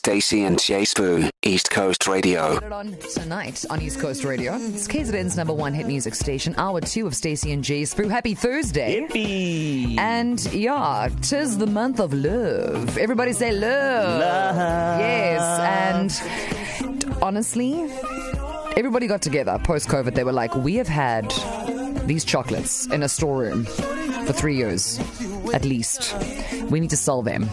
Stacey and Jay Spoo, East Coast Radio. On tonight on East Coast Radio. It's KZN's number one hit music station. Hour 2 of Stacey and Jay Spoo. Happy Thursday. Yippee. And yeah, 'tis the month of love. Everybody say love. Love. Yes. And honestly, everybody got together post-COVID. They were like, we have had these chocolates in a storeroom for 3 years, at least. We need to sell them.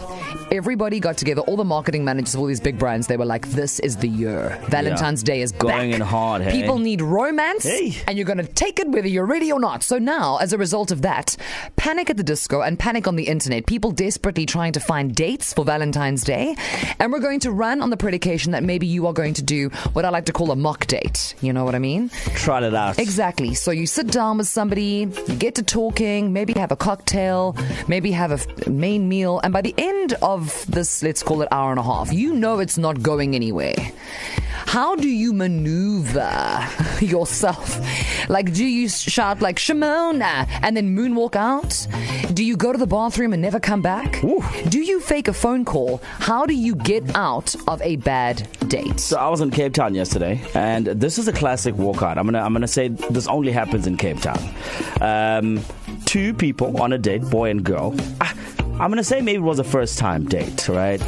Everybody got together, all the marketing managers of all these big brands, they were like, this is the year. Valentine's Day is going back. in hard, hey? People need romance, Hey. and you're going to take it whether you're ready or not. So now, as a result of that, panic at the disco and panic on the internet. People desperately trying to find dates for Valentine's Day. And we're going to run on the predication that maybe you are going to do what I like to call a mock date. You know what I mean? Try it out. Exactly. So you sit down with somebody, you get to talking, maybe have a cocktail, maybe have a main meal, and by the end of this, let's call it hour and a half, you know it's not going anywhere. How do you maneuver yourself? Like, do you shout like Shimona and then moonwalk out? Do you go to the bathroom and never come back? Ooh. Do you fake a phone call? How do you get out of a bad date? So I was in Cape Town yesterday, and this is a classic walkout. I'm gonna say this only happens in Cape Town. Two people on a date, boy and girl. I'm gonna say maybe it was a first time date, right?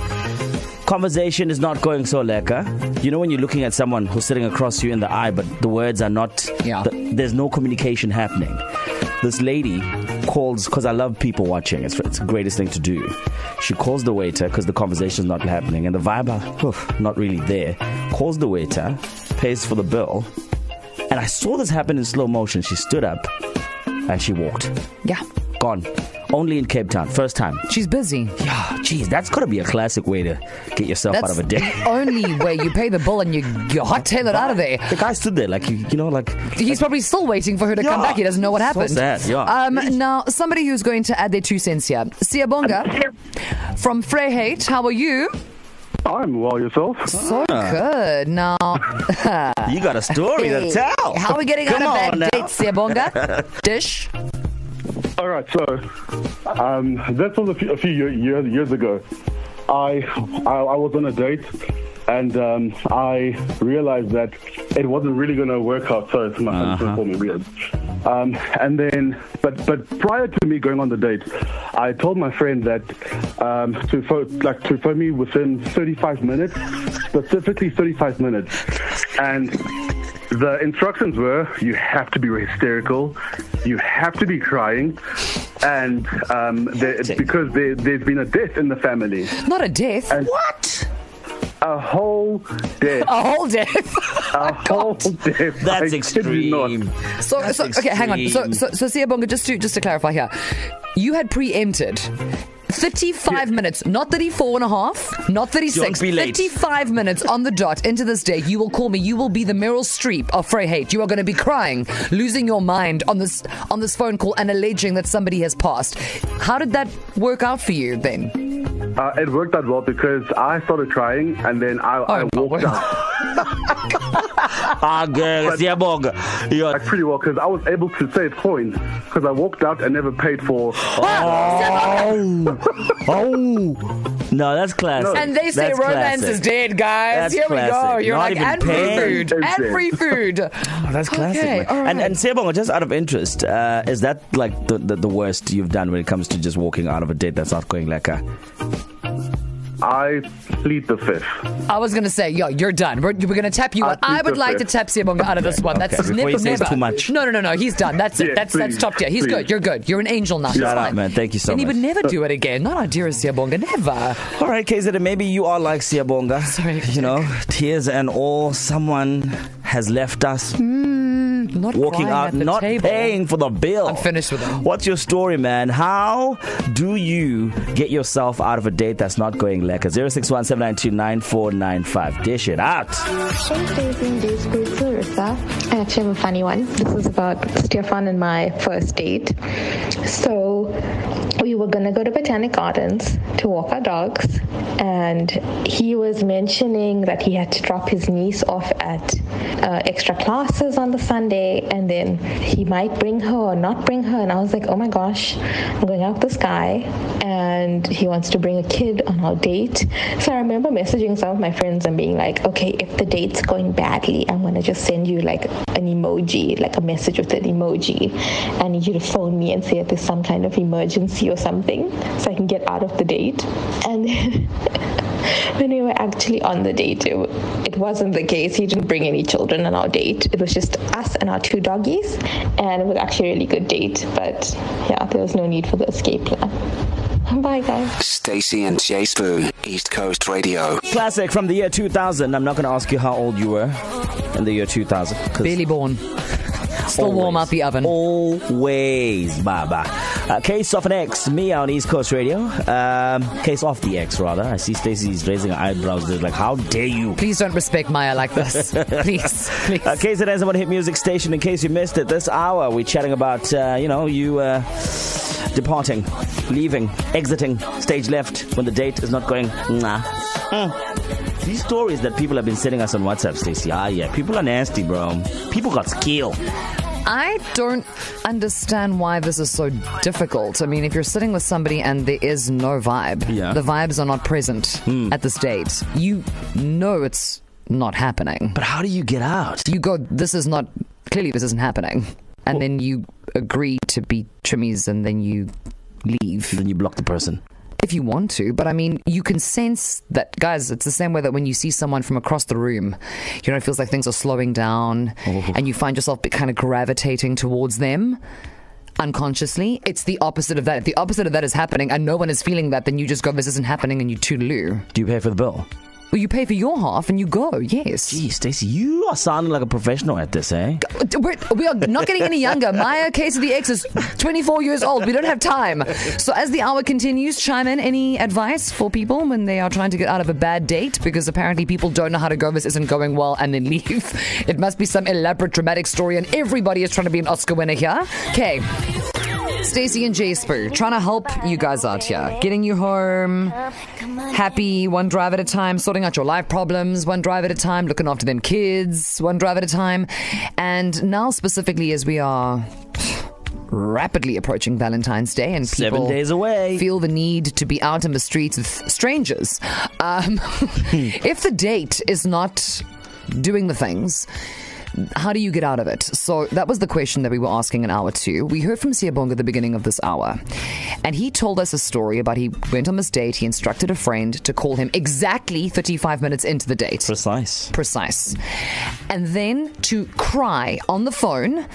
Conversation is not going so lekker. You know when you're looking at someone who's sitting across you in the eye, but the words are not, there's no communication happening. This lady calls, because I love people watching, it's the greatest thing to do. She calls the waiter because the conversation is not happening and the vibe not really there. Calls the waiter, pays for the bill, and I saw this happen in slow motion. She stood up and she walked. Yeah. Gone. Only in Cape Town. First time. She's busy. Yeah, geez, that's got to be a classic way to get yourself out of a date. That's the only way. You pay the bill and you hot-tail it out of there. The guy stood there like, He's probably still waiting for her to come back. He doesn't know what happened. So sad, yeah. Now, somebody who's going to add their 2 cents here. Siyabonga from Vryheid, how are you? I'm well, yourself? So good. Now, you got a story to tell. How are we getting out of bad dates, Siyabonga? Dish? All right, so that was a few years ago. I was on a date, and I realized that it wasn't really going to work out. So it's my friend called me weird. And then, but prior to me going on the date, I told my friend that to phone me within 35 minutes, specifically 35 minutes, and the instructions were, you have to be hysterical, you have to be crying, and because there's been a death in the family. Not a death? And what? A whole death. A whole death? A whole death. That's extreme. So, okay, hang on. So Siyabonga, just to clarify here, you had preempted 35 minutes, not 34 and a half, not 36, 35 minutes on the dot into this day. You will call me. You will be the Meryl Streep of Vryheid. You are going to be crying, losing your mind on this phone call and alleging that somebody has passed. How did that work out for you then? It worked out well because I started crying and then I walked out. You're pretty well because I was able to save coins because I walked out and never paid for. No, that's classic. And they say romance is dead, guys. That's Here classic. We go. You're Not like, even and free food. And free food. Oh, that's classic. Okay, man. right. And Siyabonga, just out of interest, is that like the worst you've done when it comes to just walking out of a date that's not going lekker? I plead the fifth. I was going to say, you're done. We're going to tap you out. I would like to tap Siyabonga out of this one. That's before he says never. Too much. No. He's done. That's it. That's top tier. He's good. You're good. You're an angel now. Shut up, man. Thank you so much. And he would never do it again. Not our dearest Siyabonga. Never. All right, KZ, maybe you are like Siyabonga. Sorry. Tears and all. Someone has left us. Not walking out, not table. Paying for the bill. I'm finished with them. What's your story, man? How do you get yourself out of a date that's not going lekker? 061-792-9495. Dish it out. Hey, Stacey and Jay Spoo, it's Larissa. I actually have a funny one. This is about Stefan and my first date. So we we were going to go to Botanic Gardens to walk our dogs, and he was mentioning that he had to drop his niece off at extra classes on the Sunday, and then he might bring her or not bring her. And I was like, oh my gosh, I'm going out with this guy and he wants to bring a kid on our date. So I remember messaging some of my friends and being like, okay, if the date's going badly, I'm going to just send you like an emoji, like a message with an emoji. I need you to phone me and say if there's some kind of emergency or something so I can get out of the date. And then when we were actually on the date, it wasn't the case. He didn't bring any children on our date. It was just us and our 2 doggies, and it was actually a really good date. But yeah, there was no need for the escape plan. Bye, guys. Stacey and Jay Spoo, East Coast Radio. Classic from the year 2000. I'm not going to ask you how old you were in the year 2000. Barely born. Still always warm out the oven. Always, baba. Case of an ex, me on East Coast Radio. Case of the ex, rather. I see Stacey's raising her eyebrows. Like, how dare you? Please don't respect Maya like this. Please. Case it ends on Hit Music Station. In case you missed it, this hour we're chatting about, you departing, leaving, exiting, stage left when the date is not going. These stories that people have been sending us on WhatsApp, Stacey. Yeah, people are nasty, bro. People got skill. I don't understand why this is so difficult. I mean, if you're sitting with somebody and there is no vibe, the vibes are not present at this date, you know it's not happening. But how do you get out? You go, this isn't happening. And then you agree to be trimmies and then you leave. Then you block the person. If you want to, but I mean, you can sense that, guys, it's the same way that when you see someone from across the room, it feels like things are slowing down and you find yourself kind of gravitating towards them unconsciously. It's the opposite of that. If the opposite of that is happening and no one is feeling that, then you just go, this isn't happening, and you toodaloo. Do you pay for the bill? Well, you pay for your half and you go, yes. Gee, Stacey, you are sounding like a professional at this, eh? We are not getting any younger. Maya, Case of the Ex, is 24 years old. We don't have time. So as the hour continues, chime in. Any advice for people when they are trying to get out of a bad date? Because apparently people don't know how to go, this isn't going well, and then leave. It must be some elaborate dramatic story and everybody is trying to be an Oscar winner here. Okay. Stacey and Jay Spoo trying to help you guys out here, getting you home happy, one drive at a time, sorting out your life problems one drive at a time, looking after them kids one drive at a time. And now specifically as we are rapidly approaching Valentine's Day and people 7 days away feel the need to be out in the streets with strangers, if the date is not doing the things, how do you get out of it? So that was the question that we were asking in hour 2. We heard from Siyabonga at the beginning of this hour, and he told us a story about he went on this date. He instructed a friend to call him exactly 35 minutes into the date. Precise. And then to cry on the phone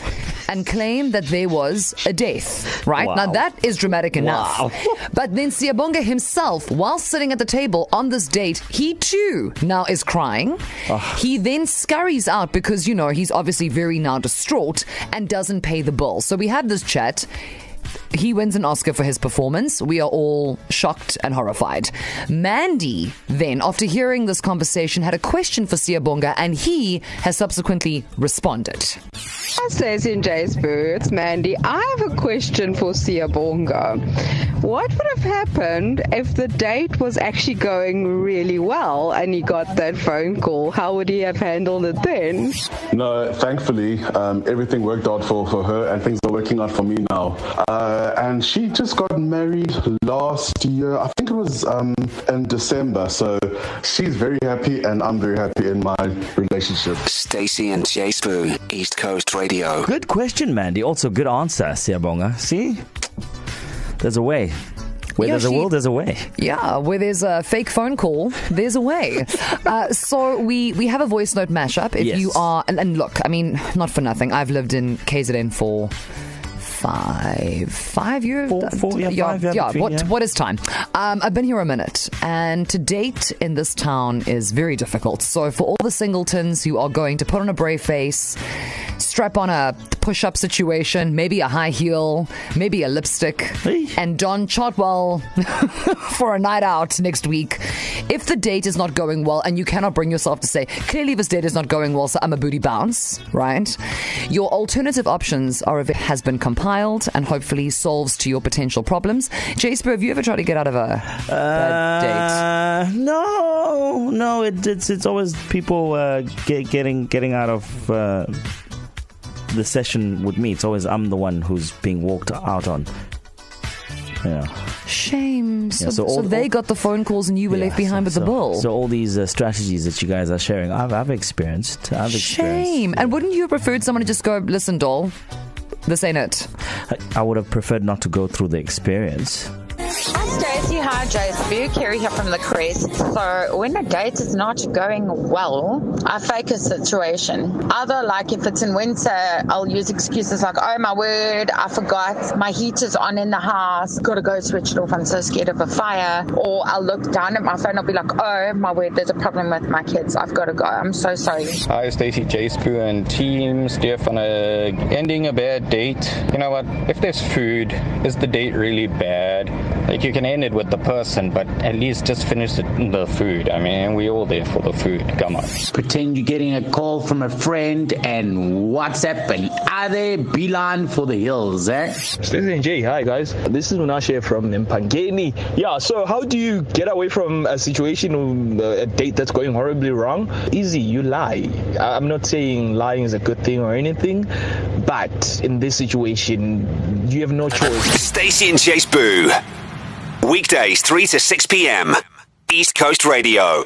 and claim that there was a death, right? Wow. Now that is dramatic enough. Wow. But then Siyabonga himself, while sitting at the table on this date, he too now is crying. He then scurries out because, he's obviously very now distraught and doesn't pay the bill. So we had this chat. He wins an Oscar for his performance. We are all shocked and horrified. Mandy then, after hearing this conversation, had a question for Siyabonga, and he has subsequently responded. Hi, Stacey and Jay Spoo. It's Mandy. I have a question for Siyabonga. What would have happened if the date was actually going really well and he got that phone call? How would he have handled it then? No, thankfully, everything worked out for her, and things are working out for me now. And she just got married last year. I think it was in December. So she's very happy, and I'm very happy in my relationship. Stacey and Jay Spoo, East Coast Radio. Good question, Mandy. Also, good answer, Siyabonga. See? There's a way. Where there's a will, there's a way. Yeah, where there's a fake phone call, there's a way. So we have a voice note mashup. If you are, and look, I mean, not for nothing, I've lived in KZN for 5 years. What is time? I've been here a minute, and to date in this town is very difficult. So for all the singletons who are going to put on a brave face, strap on a push-up situation, maybe a high heel, maybe a lipstick, and don Chartwell for a night out next week. If the date is not going well and you cannot bring yourself to say, clearly this date is not going well, so I'm a booty bounce, right? Your alternative options are if it has been compiled and hopefully solves to your potential problems. Jasper, have you ever tried to get out of a bad date? No. It's always people getting out of the session with me. It's always I'm the one who's being walked out on. Yeah. Shame. So they got the phone calls and you were left behind with the bill. So all these strategies that you guys are sharing, I've experienced. Shame. And wouldn't you have preferred someone to just go, listen, doll, this ain't it? I would have preferred not to go through the experience. Hi Stacey, hi Jasper, Kerry here from the Crest. So when a date is not going well, I fake a situation. Either like if it's in winter, I'll use excuses like, oh my word, I forgot, my heater's on in the house, gotta go switch it off, I'm so scared of a fire. Or I'll look down at my phone, I'll be like, oh my word, there's a problem with my kids, I've gotta go, I'm so sorry. Hi Stacey, Jasper and team, Steph on ending a bad date. You know what, if there's food, is the date really bad? Like you can end it with the person, but at least just finish the food. I mean, we're all there for the food. Come on. Pretend you're getting a call from a friend and WhatsApp and other beeline for the hills, eh? Stacey and Jay, hi guys. This is Munashe from Mpangeni. Yeah, so how do you get away from a situation, a date that's going horribly wrong? Easy, you lie. I'm not saying lying is a good thing or anything, but in this situation, you have no choice. Stacey and Chase Boo. Weekdays 3 to 6 p.m. East Coast Radio.